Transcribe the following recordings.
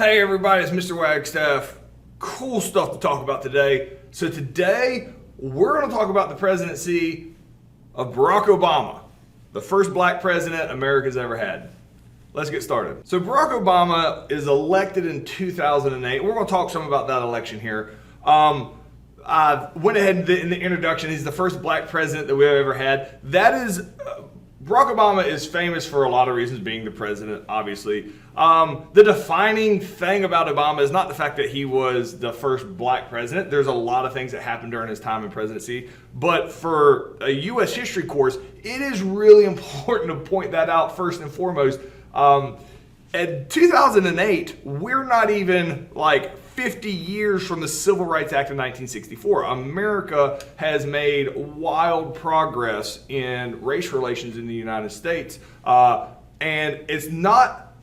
Hey everybody, it's Mr. Wagstaff. Cool stuff to talk about today. So today, we're going to talk about the presidency of Barack Obama, the first black president America's ever had. Let's get started. So Barack Obama is elected in 2008. We're going to talk some about that election here. I went ahead in the introduction. He's the first black president that we've ever had. That is, Barack Obama is famous for a lot of reasons, being the president, obviously. The defining thing about Obama is not the fact that he was the first black president. There's a lot of things that happened during his time in presidency. But for a U.S. history course, it is really important to point that out first and foremost. In 2008, we're not even like 50 years from the Civil Rights Act of 1964. America has made wild progress in race relations in the United States. And it's not,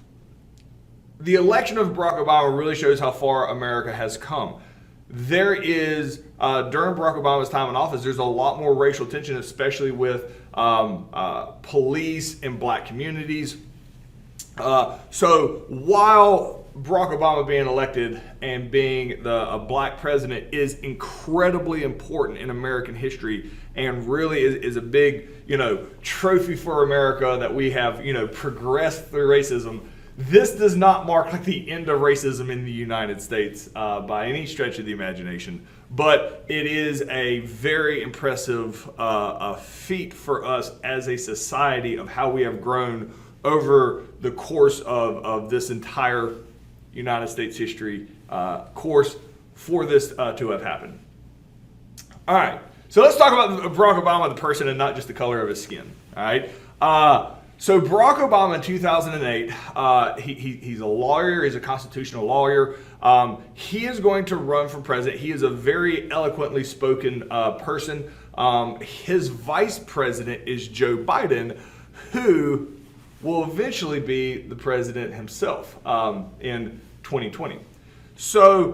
the election of Barack Obama really shows how far America has come. There is, during Barack Obama's time in office, there's a lot more racial tension, especially with police in black communities. So while Barack Obama being elected and being a black president is incredibly important in American history and really is a big, trophy for America that we have, progressed through racism, this does not mark like the end of racism in the United States by any stretch of the imagination. But it is a very impressive feat for us as a society of how we have grown over the course of this entire United States history course for this to have happened. All right, so let's talk about Barack Obama, the person, and not just the color of his skin. All right, so Barack Obama in 2008, he's a lawyer, he's a constitutional lawyer. He is going to run for president. He is a very eloquently spoken person. His vice president is Joe Biden, who will eventually be the president himself in 2020. So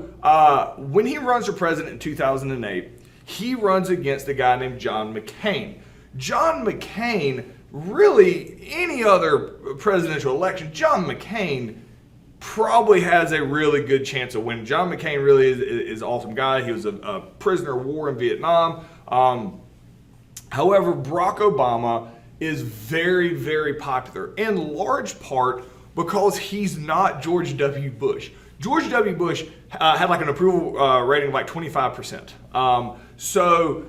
when he runs for president in 2008, he runs against a guy named John McCain. John McCain, really any other presidential election, John McCain probably has a really good chance of winning. John McCain really is an awesome guy. He was a prisoner of war in Vietnam. However, Barack Obama is very, very popular, in large part because he's not George W. Bush. George W. Bush had like an approval rating of like 25%. So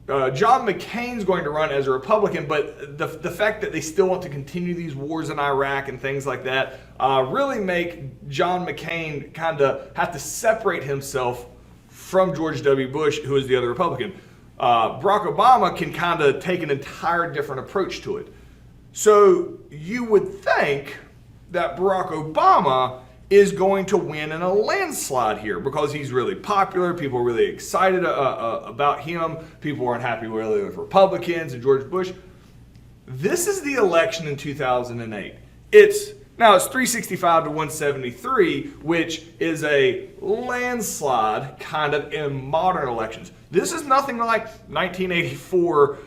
John McCain's going to run as a Republican, but the fact that they still want to continue these wars in Iraq and things like that really make John McCain kind of have to separate himself from George W. Bush, who is the other Republican. Barack Obama can kind of take an entire different approach to it. So you would think that Barack Obama is going to win in a landslide here because he's really popular. People are really excited about him. People aren't happy really with Republicans and George Bush. This is the election in 2008. It's 365 to 173, which is a landslide kind of in modern elections. This is nothing like 1984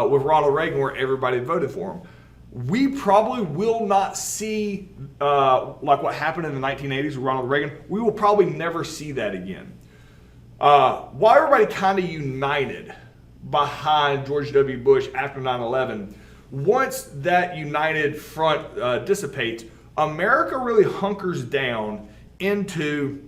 with Ronald Reagan, where everybody voted for him. We probably will not see like what happened in the 1980s with Ronald Reagan. We will probably never see that again. While everybody kind of united behind George W. Bush after 9/11, once that united front dissipates, America really hunkers down into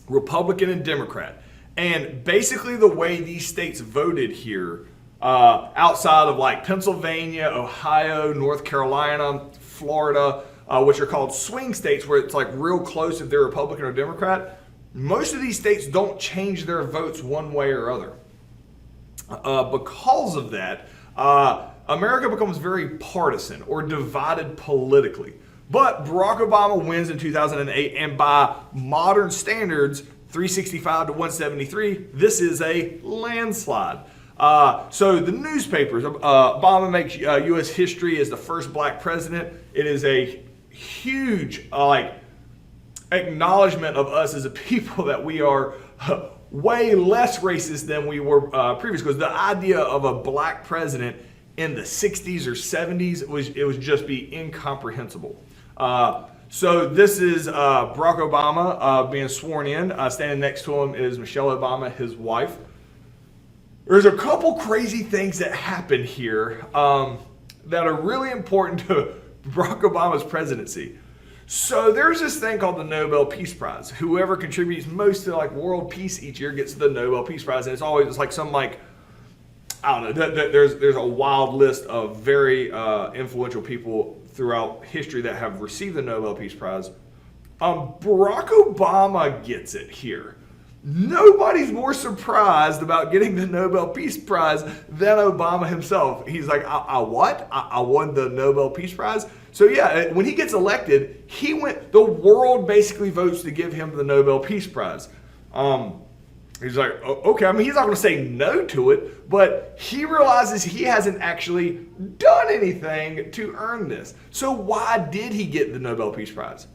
Republican and Democrat. And basically the way these states voted here, outside of like Pennsylvania, Ohio, North Carolina, Florida, which are called swing states where it's like real close if they're Republican or Democrat, most of these states don't change their votes one way or other. Because of that, America becomes very partisan or divided politically. But Barack Obama wins in 2008, and by modern standards, 365 to 173, this is a landslide. So the newspapers, Obama makes U.S. history as the first black president. It is a huge acknowledgement of us as a people that we are way less racist than we were previous. Because the idea of a black president in the 60s or 70s, it was just be incomprehensible. So this is Barack Obama being sworn in. Standing next to him is Michelle Obama, his wife. There's a couple crazy things that happen here that are really important to Barack Obama's presidency. So there's this thing called the Nobel Peace Prize. Whoever contributes most to like world peace each year gets the Nobel Peace Prize, and it's like some like, I don't know. There's a wild list of very influential people throughout history that have received the Nobel Peace Prize. Barack Obama gets it here. Nobody's more surprised about getting the Nobel Peace Prize than Obama himself. He's like, I what? I won the Nobel Peace Prize? So yeah, when he gets elected, the world basically votes to give him the Nobel Peace Prize. He's like, okay, I mean, he's not going to say no to it, but he realizes he hasn't actually done anything to earn this. So why did he get the Nobel Peace Prize?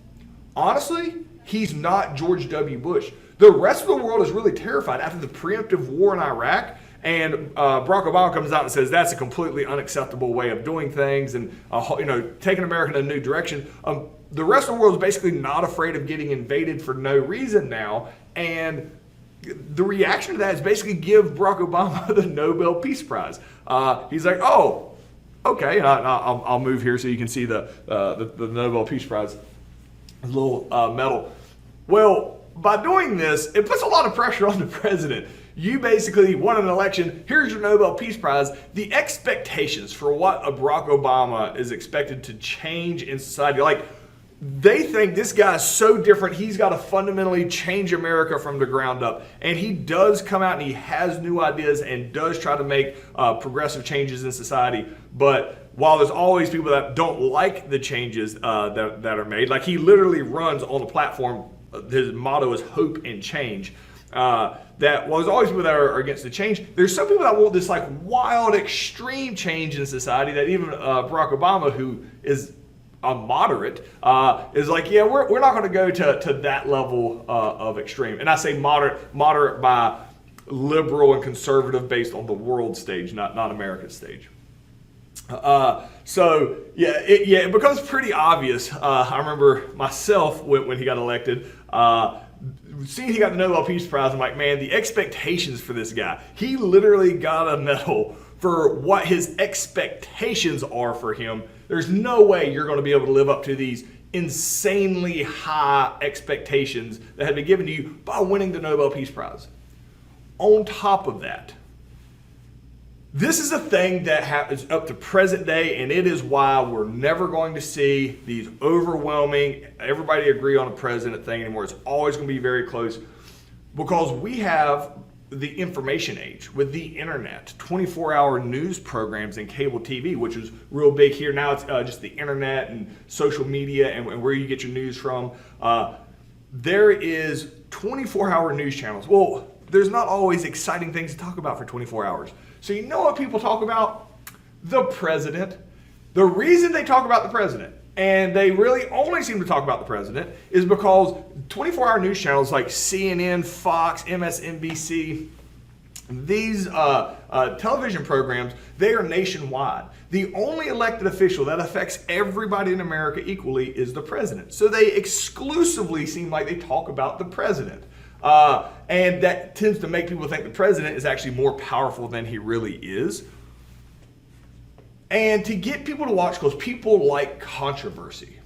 Honestly, he's not George W. Bush. The rest of the world is really terrified after the preemptive war in Iraq, and Barack Obama comes out and says that's a completely unacceptable way of doing things, and taking America in a new direction. The rest of the world is basically not afraid of getting invaded for no reason now, and the reaction to that is basically give Barack Obama the Nobel Peace Prize. He's like, oh, okay, I'll move here so you can see the Nobel Peace Prize, a little medal. Well, by doing this, it puts a lot of pressure on the president. You basically won an election. Here's your Nobel Peace Prize. The expectations for what a Barack Obama is expected to change in society, like they think this guy's so different, he's got to fundamentally change America from the ground up. And he does come out and he has new ideas and does try to make progressive changes in society. But while there's always people that don't like the changes that are made, like he literally runs on the platform, his motto is hope and change. That while there's always people that are against the change, there's some people that want this like wild, extreme change in society that even Barack Obama, who is a moderate, is like, yeah, we're not going to go to that level of extreme. And I say moderate by liberal and conservative based on the world stage, not America's stage. So it becomes pretty obvious. I remember myself when he got elected, seeing he got the Nobel Peace Prize, I'm like, man, the expectations for this guy. He literally got a medal for what his expectations are for him. There's no way you're going to be able to live up to these insanely high expectations that have been given to you by winning the Nobel Peace Prize. On top of that, this is a thing that happens up to present day, and it is why we're never going to see these overwhelming, everybody agree on a president thing anymore. It's always going to be very close because we have the information age with the internet, 24-hour news programs and cable TV, which is real big here. Now it's just the internet and social media and where you get your news from. There is 24-hour news channels. Well, there's not always exciting things to talk about for 24 hours. So you know what people talk about? The president. The reason they talk about the president, and they really only seem to talk about the president, is because 24-hour news channels like CNN, Fox, MSNBC, these television programs, they are nationwide. The only elected official that affects everybody in America equally is the president. So they exclusively seem like they talk about the president. And that tends to make people think the president is actually more powerful than he really is. And to get people to watch, because people like controversy.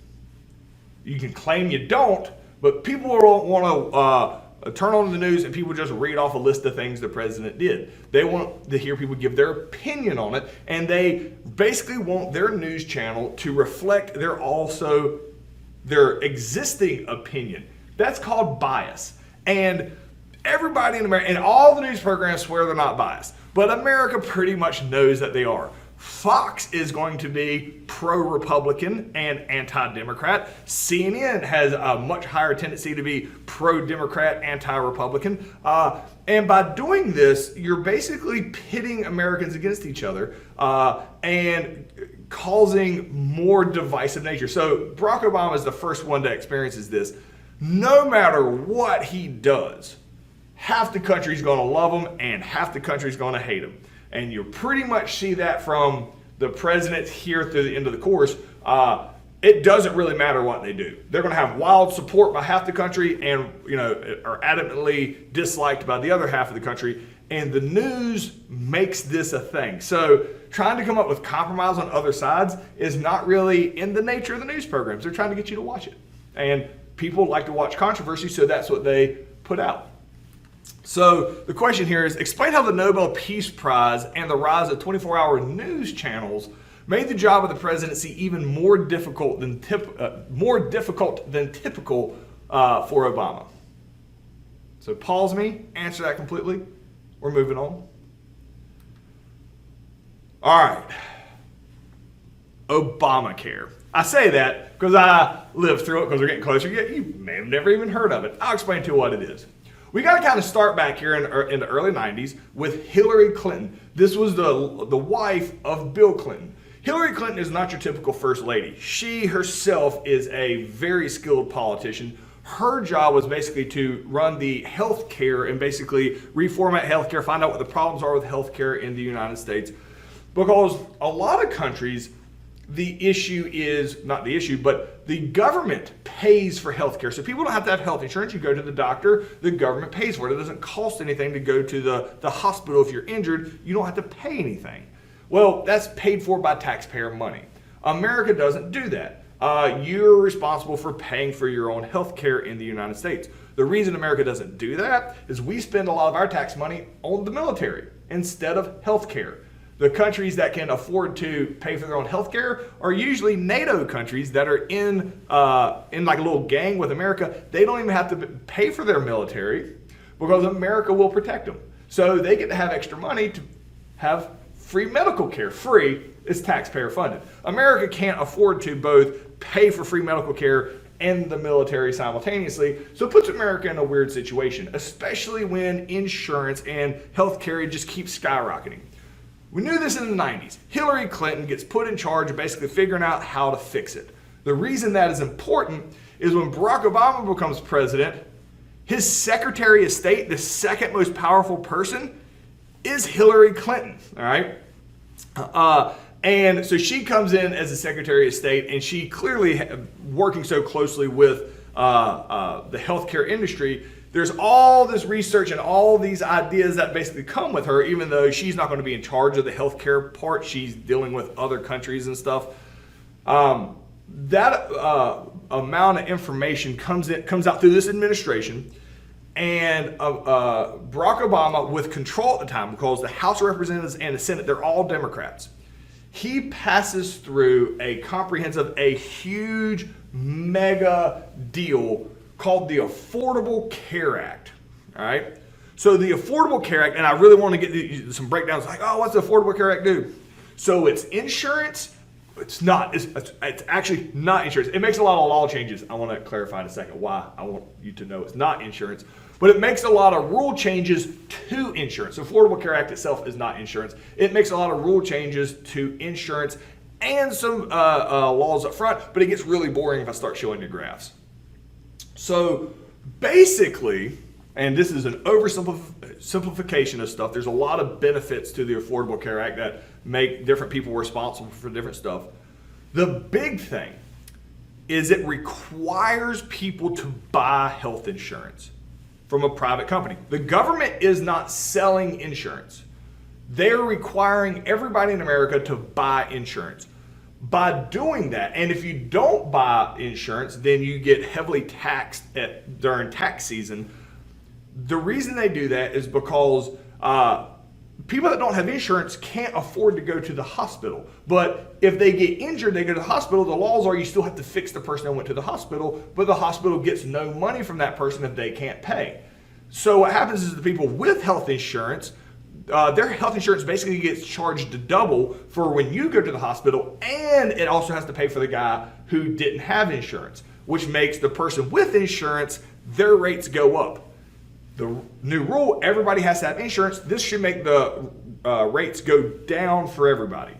You can claim you don't, but people don't want to turn on the news and people just read off a list of things the president did. They want to hear people give their opinion on it, and they basically want their news channel to reflect their existing opinion. That's called bias. And everybody in America, and all the news programs swear they're not biased, but America pretty much knows that they are. Fox is going to be pro-Republican and anti-Democrat. CNN has a much higher tendency to be pro-Democrat, anti-Republican. And by doing this, you're basically pitting Americans against each other and causing more divisive nature. So Barack Obama is the first one that experiences this. No matter what he does, half the country's going to love him and half the country's going to hate him. And you pretty much see that from the president here through the end of the course. it doesn't really matter what they do. They're going to have wild support by half the country and, are adamantly disliked by the other half of the country. And the news makes this a thing. So trying to come up with compromise on other sides is not really in the nature of the news programs. They're trying to get you to watch it. And people like to watch controversy, so that's what they put out. So the question here is, explain how the Nobel Peace Prize and the rise of 24-hour news channels made the job of the presidency even more difficult than typical for Obama. So pause me, answer that completely. We're moving on. All right. Obamacare. I say that because I lived through it because we're getting closer. You may have never even heard of it. I'll explain to you what it is. We got to kind of start back here in the early 90s with Hillary Clinton. This was the wife of Bill Clinton. Hillary Clinton is not your typical first lady. She herself is a very skilled politician. Her job was basically to run the healthcare and basically reformat healthcare, find out what the problems are with healthcare in the United States. Because a lot of countries, the issue is not the issue, but the government pays for healthcare. So people don't have to have health insurance. You go to the doctor, the government pays for it. It doesn't cost anything to go to the hospital if you're injured. You don't have to pay anything. Well, that's paid for by taxpayer money. America doesn't do that. You're responsible for paying for your own health care in the United States. The reason America doesn't do that is we spend a lot of our tax money on the military instead of health care. The countries that can afford to pay for their own health care are usually NATO countries that are in like a little gang with America. They don't even have to pay for their military because America will protect them. So they get to have extra money to have free medical care. Free is taxpayer funded. America can't afford to both pay for free medical care and the military simultaneously, so it puts America in a weird situation, especially when insurance and health care just keeps skyrocketing. We knew this in the 90s. Hillary Clinton gets put in charge of basically figuring out how to fix it. The reason that is important is when Barack Obama becomes president, his Secretary of State, the second most powerful person, is Hillary Clinton, all right? And so she comes in as the Secretary of State, and she clearly, working so closely with the healthcare industry, there's all this research and all these ideas that basically come with her, even though she's not going to be in charge of the healthcare part. She's dealing with other countries and stuff. That amount of information comes out through this administration. And Barack Obama, with control at the time, because the House of Representatives and the Senate, they're all Democrats, he passes through a huge, mega deal called the Affordable Care Act. All right? So the Affordable Care Act, and I really want to get some breakdowns like, what's the Affordable Care Act do? So it's insurance. It's not. It's actually not insurance. It makes a lot of law changes. I want to clarify in a second why I want you to know it's not insurance. But it makes a lot of rule changes to insurance. The Affordable Care Act itself is not insurance. It makes a lot of rule changes to insurance and some laws up front, but it gets really boring if I start showing you graphs. So basically, and this is an oversimplification of stuff, there's a lot of benefits to the Affordable Care Act that make different people responsible for different stuff. The big thing is it requires people to buy health insurance from a private company. The government is not selling insurance. They're requiring everybody in America to buy insurance. By doing that, and if you don't buy insurance, then you get heavily taxed during tax season. The reason they do that is because people that don't have insurance can't afford to go to the hospital. But if they get injured, they go to the hospital. The laws are you still have to fix the person that went to the hospital, but the hospital gets no money from that person if they can't pay. So what happens is the people with health insurance, their health insurance basically gets charged double for when you go to the hospital, and it also has to pay for the guy who didn't have insurance, which makes the person with insurance, their rates go up. The new rule, everybody has to have insurance. This should make the rates go down for everybody.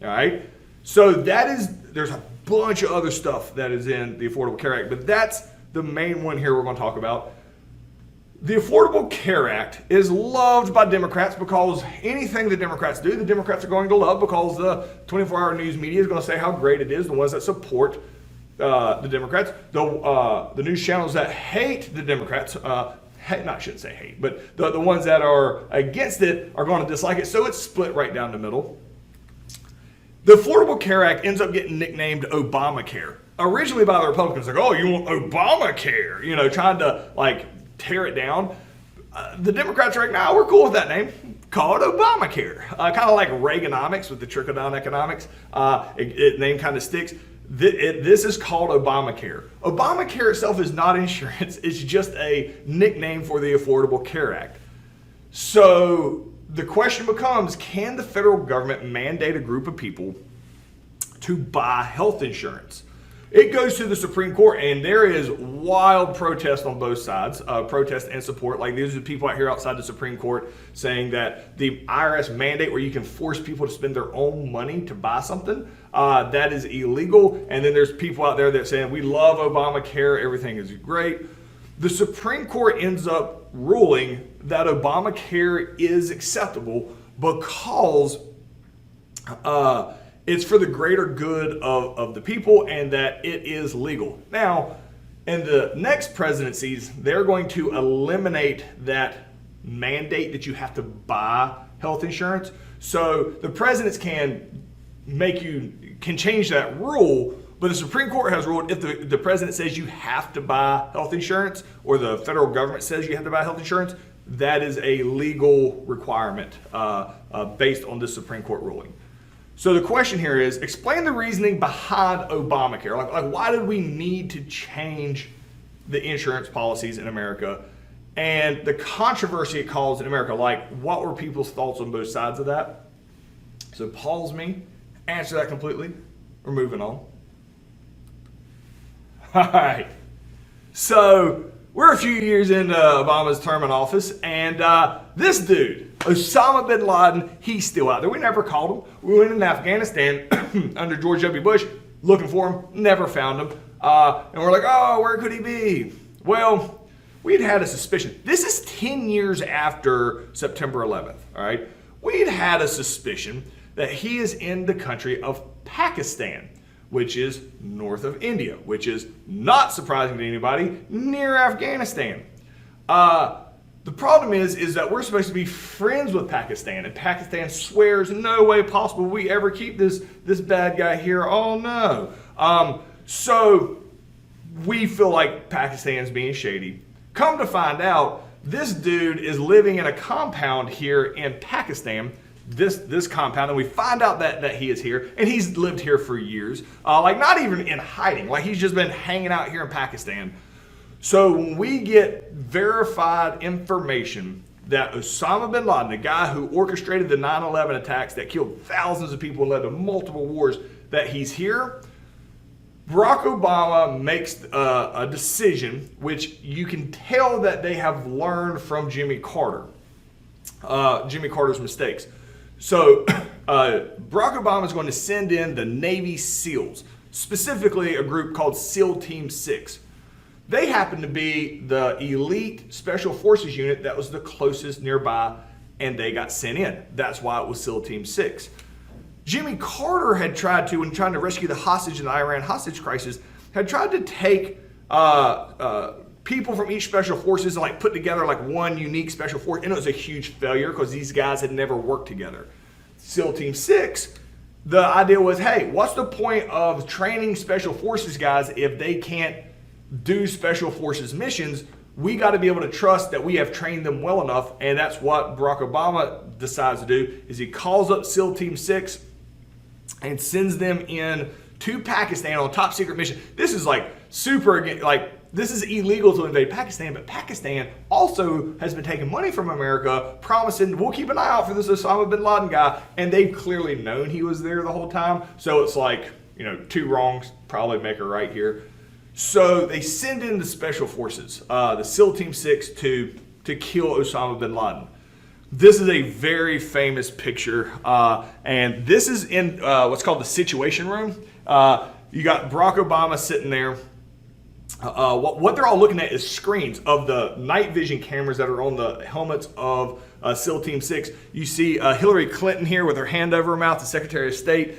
All right. So there's a bunch of other stuff that is in the Affordable Care Act, but that's the main one here we're going to talk about. The Affordable Care Act is loved by Democrats because anything the Democrats do, the Democrats are going to love because the 24-hour news media is going to say how great it is, the ones that support the Democrats. The news channels that hate the Democrats, I shouldn't say hate, but the ones that are against it are going to dislike it. So it's split right down the middle. The Affordable Care Act ends up getting nicknamed Obamacare. Originally by the Republicans, like, oh, you want Obamacare, trying to like tear it down. The Democrats are like, nah, we're cool with that name. Call it Obamacare. Kind of like Reaganomics with the trickle-down economics. Name kind of sticks. This is called Obamacare. Obamacare itself is not insurance. It's just a nickname for the Affordable Care Act. So the question becomes, can the federal government mandate a group of people to buy health insurance? It goes to the Supreme Court, and there is wild protest on both sides, protest and support. Like, these are people out here outside the Supreme Court saying that the IRS mandate where you can force people to spend their own money to buy something, that is illegal. And then there's people out there that saying, we love Obamacare, everything is great. The Supreme Court ends up ruling that Obamacare is acceptable because it's for the greater good of the people and that it is legal. Now, in the next presidencies, they're going to eliminate that mandate that you have to buy health insurance. So the presidents can change that rule, but the Supreme Court has ruled if the president says you have to buy health insurance, or the federal government says you have to buy health insurance, that is a legal requirement based on this Supreme Court ruling. So the question here is, explain the reasoning behind Obamacare. Like why did we need to change the insurance policies in America? And the controversy it caused in America, like what were people's thoughts on both sides of that? So pause me, answer that completely. We're moving on. All right. So we're a few years into Obama's term in office, and this dude, Osama bin Laden, he's still out there. We never called him. We went in Afghanistan under George W. Bush looking for him, never found him. And we're like, oh, where could he be? Well, we'd had a suspicion. This is 10 years after September 11th, all right? We'd had a suspicion that he is in the country of Pakistan, which is north of India, which is not surprising to anybody, near Afghanistan. The problem is that we're supposed to be friends with Pakistan, and Pakistan swears no way possible we ever keep this bad guy here. Oh no. So we feel like Pakistan's being shady. Come to find out, this dude is living in a compound here in Pakistan, this compound, and we find out that he is here, and he's lived here for years, like not even in hiding, like he's just been hanging out here in Pakistan. So when we get verified information that Osama bin Laden, the guy who orchestrated the 9/11 attacks that killed thousands of people and led to multiple wars, that he's here, Barack Obama makes a decision which you can tell that they have learned from Jimmy Carter's mistakes. So Barack Obama is going to send in the Navy SEALs, specifically a group called SEAL Team 6. They happen to be the elite special forces unit that was the closest nearby, and they got sent in. That's why it was SEAL Team 6. Jimmy Carter had tried to, when trying to rescue the hostage in the Iran hostage crisis, had tried to take people from each special forces and like put together like one unique special force, and it was a huge failure because these guys had never worked together. SEAL Team 6, the idea was, hey, what's the point of training special forces guys if they can't do special forces missions? We got to be able to trust that we have trained them well enough, and that's what Barack Obama decides to do. Is he calls up SEAL Team 6 and sends them in to Pakistan on a top secret mission. This is like this is illegal to invade Pakistan, but Pakistan also has been taking money from America, promising we'll keep an eye out for this Osama bin Laden guy, and they've clearly known he was there the whole time. So it's like, two wrongs probably make a right here. So they send in the special forces, the SEAL Team 6, to kill Osama bin Laden. This is a very famous picture, and this is in what's called the Situation Room. You got Barack Obama sitting there, what they're all looking at is screens of the night vision cameras that are on the helmets of SEAL Team 6. You see Hillary Clinton here with her hand over her mouth, the Secretary of State.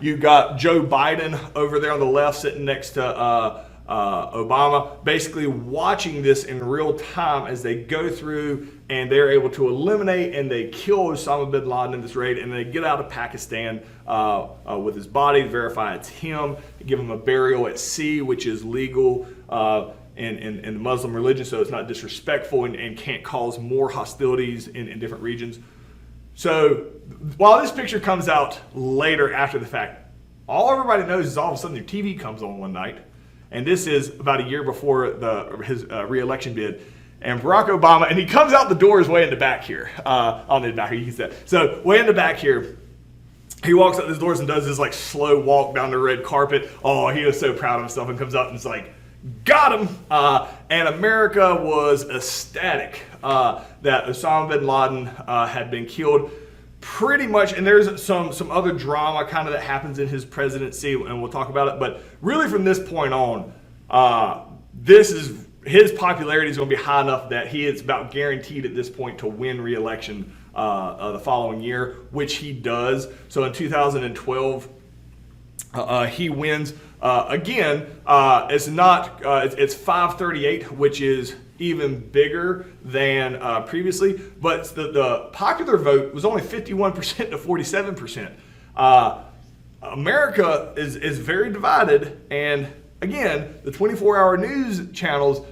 You got Joe Biden over there on the left sitting next to Obama, basically watching this in real time as they go through and they're able to eliminate and they kill Osama bin Laden in this raid, and they get out of Pakistan with his body to verify it's him, give him a burial at sea, which is legal in the Muslim religion, so it's not disrespectful and can't cause more hostilities in different regions. So while this picture comes out later after the fact, all everybody knows is all of a sudden their TV comes on one night. And this is about a year before his re-election bid. And Barack Obama, and he comes out the doors way in the back here. On the back, you can say. So way in the back here, he walks out these doors and does this like slow walk down the red carpet. Oh, he was so proud of himself and comes out and is like, got him. And America was ecstatic that Osama bin Laden had been killed. Pretty much, and there's some other drama kind of that happens in his presidency, and we'll talk about it. But really, from this point on, his popularity is going to be high enough that he is about guaranteed at this point to win re-election the following year, which he does. So in 2012, he wins again. It's 538, which is even bigger than previously, but the popular vote was only 51% to 47%. America is very divided, and again, the 24-hour news channels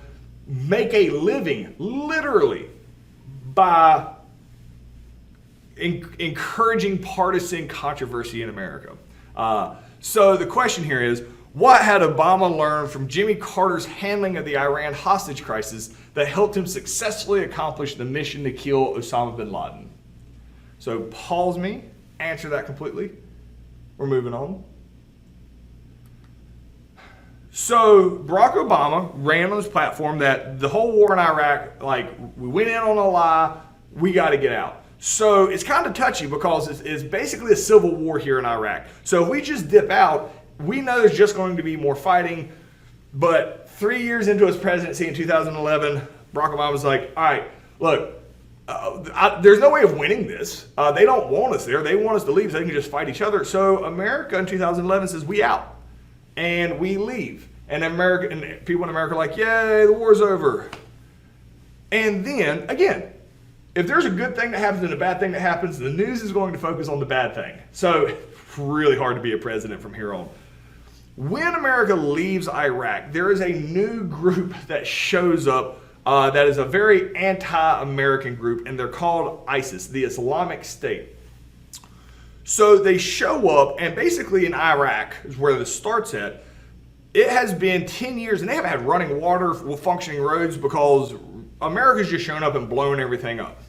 make a living, literally, by encouraging partisan controversy in America. So the question here is, what had Obama learned from Jimmy Carter's handling of the Iran hostage crisis that helped him successfully accomplish the mission to kill Osama bin Laden? So pause me, answer that completely. We're moving on. So Barack Obama ran on this platform that the whole war in Iraq, like, we went in on a lie, we got to get out. So it's kind of touchy because it's basically a civil war here in Iraq. So if we just dip out, we know there's just going to be more fighting. But 3 years into his presidency in 2011, Barack Obama was like, all right, look, there's no way of winning this. They don't want us there. They want us to leave so they can just fight each other. So America in 2011 says, we out. And we leave. And people in America are like, yay, the war's over. And then, again, if there's a good thing that happens and a bad thing that happens, the news is going to focus on the bad thing. So it's really hard to be a president from here on. When America leaves Iraq, there is a new group that shows up that is a very anti-American group, and they're called ISIS, the Islamic State. So they show up, and basically in Iraq is where this starts at. It has been 10 years, and they haven't had running water with functioning roads because America's just shown up and blown everything up.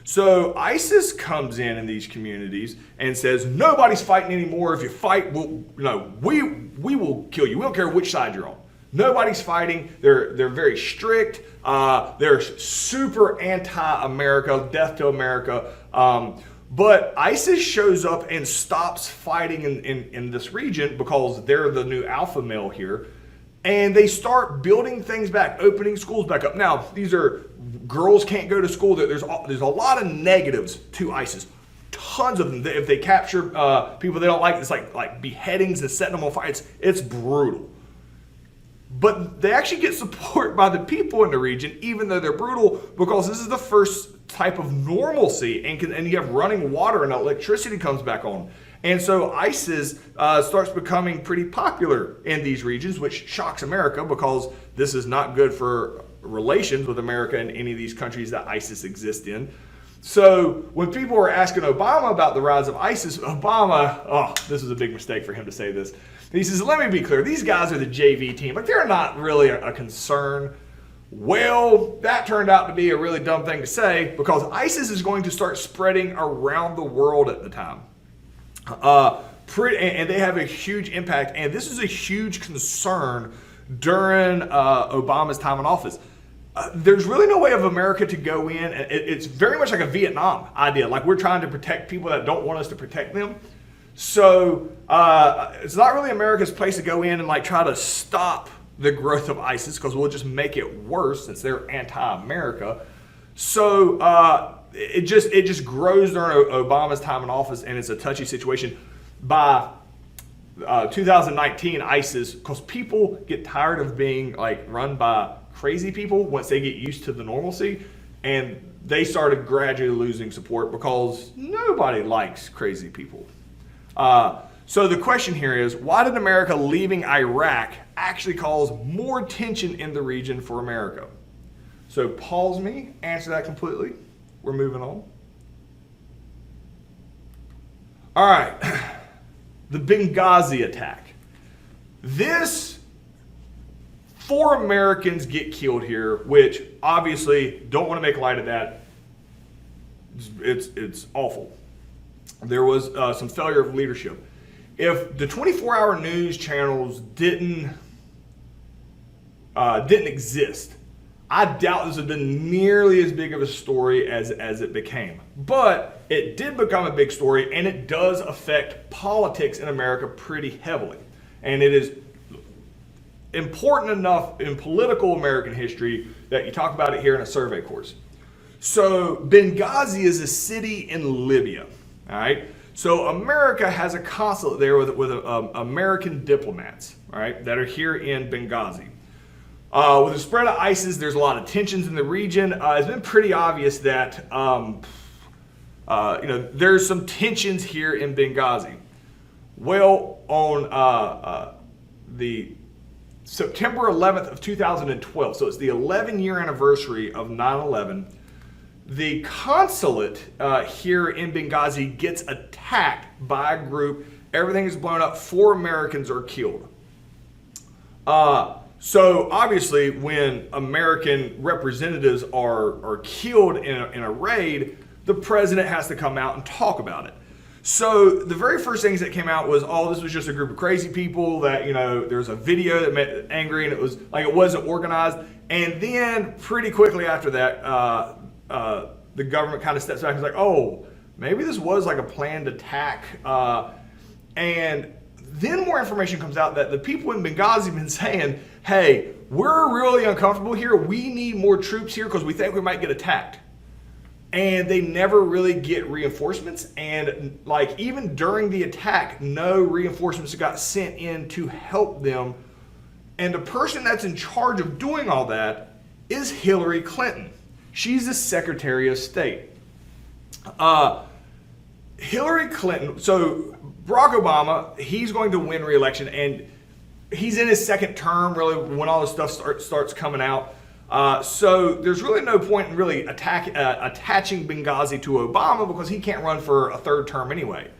So ISIS comes in these communities and says, nobody's fighting anymore. If you fight, we will kill you. We don't care which side you're on. Nobody's fighting. They're very strict. They're super anti-America, death to America. But ISIS shows up and stops fighting in this region because they're the new alpha male here. And they start building things back, opening schools back up. Now, these are girls can't go to school. There's a lot of negatives to ISIS. Tons of them. If they capture people they don't like, it's like beheadings and setting them on fire. It's brutal. But they actually get support by the people in the region, even though they're brutal, because this is the first type of normalcy, and you have running water and electricity comes back on. And so ISIS starts becoming pretty popular in these regions, which shocks America because this is not good for relations with America and any of these countries that ISIS exists in. So when people were asking Obama about the rise of ISIS, Obama, this was a big mistake for him to say this. He says, let me be clear, these guys are the JV team. Like, they're not really a concern. Well, that turned out to be a really dumb thing to say because ISIS is going to start spreading around the world at the time. And they have a huge impact, and this is a huge concern during Obama's time in office. There's really no way of America to go in. It's very much like a Vietnam idea. Like, we're trying to protect people that don't want us to protect them. So it's not really America's place to go in and like try to stop the growth of ISIS because we'll just make it worse since they're anti-America. So it just grows during Obama's time in office, and it's a touchy situation. By 2019, ISIS, because people get tired of being like run by crazy people once they get used to the normalcy, and they started gradually losing support because nobody likes crazy people. So the question here is, why did America leaving Iraq actually cause more tension in the region for America? So pause me, answer that completely. We're moving on. All right, the Benghazi attack. This, 4 Americans get killed here, which obviously don't want to make light of that. It's awful. There was some failure of leadership. If the 24-hour news channels didn't exist, I doubt this would have been nearly as big of a story as it became. But it did become a big story, and it does affect politics in America pretty heavily. And it is important enough in political American history that you talk about it here in a survey course. So Benghazi is a city in Libya, all right? So America has a consulate there with American diplomats, all right, that are here in Benghazi. With the spread of ISIS, there's a lot of tensions in the region. It's been pretty obvious that there's some tensions here in Benghazi. Well, on the September 11th of 2012, so it's the 11-year anniversary of 9/11, the consulate here in Benghazi gets attacked by a group. Everything is blown up. 4 Americans are killed. So obviously, when American representatives are killed in a raid, the president has to come out and talk about it. So the very first things that came out was, this was just a group of crazy people that, there was a video that made angry, and it was like it wasn't organized. And then pretty quickly after that, the government kind of steps back and is like, oh, maybe this was like a planned attack. And then more information comes out that the people in Benghazi have been saying, hey, we're really uncomfortable here. We need more troops here because we think we might get attacked. And they never really get reinforcements. And like even during the attack, no reinforcements got sent in to help them. And the person that's in charge of doing all that is Hillary Clinton. She's the Secretary of State. Hillary Clinton, so Barack Obama, he's going to win re-election, and he's in his second term really when all this stuff starts coming out. So there's really no point in really attaching Benghazi to Obama because he can't run for a third term anyway.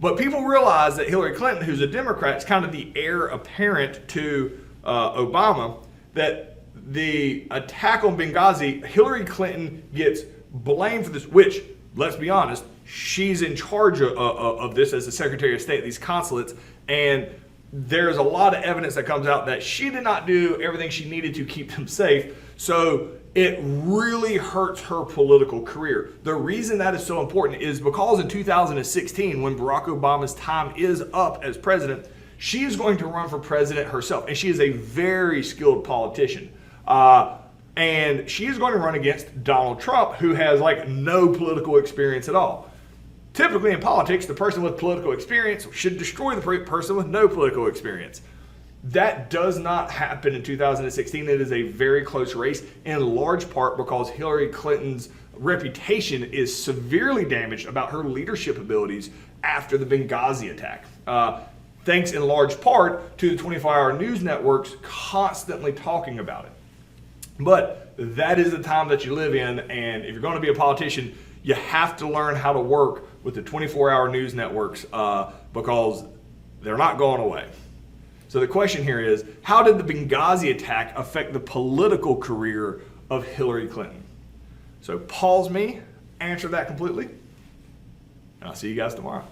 But people realize that Hillary Clinton, who's a Democrat, is kind of the heir apparent to Obama, that the attack on Benghazi, Hillary Clinton gets blamed for this, which, let's be honest, she's in charge of this as the Secretary of State, these consulates, and there's a lot of evidence that comes out that she did not do everything she needed to keep them safe. So it really hurts her political career. The reason that is so important is because in 2016, when Barack Obama's time is up as president, she is going to run for president herself, and she is a very skilled politician. And she is going to run against Donald Trump, who has like no political experience at all. Typically in politics, the person with political experience should destroy the person with no political experience. That does not happen in 2016. It is a very close race, in large part because Hillary Clinton's reputation is severely damaged about her leadership abilities after the Benghazi attack. Thanks in large part to the 24-hour news networks constantly talking about it. But that is the time that you live in, and if you're going to be a politician, you have to learn how to work with the 24-hour news networks because they're not going away. So the question here is, how did the Benghazi attack affect the political career of Hillary Clinton? So pause me, answer that completely, and I'll see you guys tomorrow.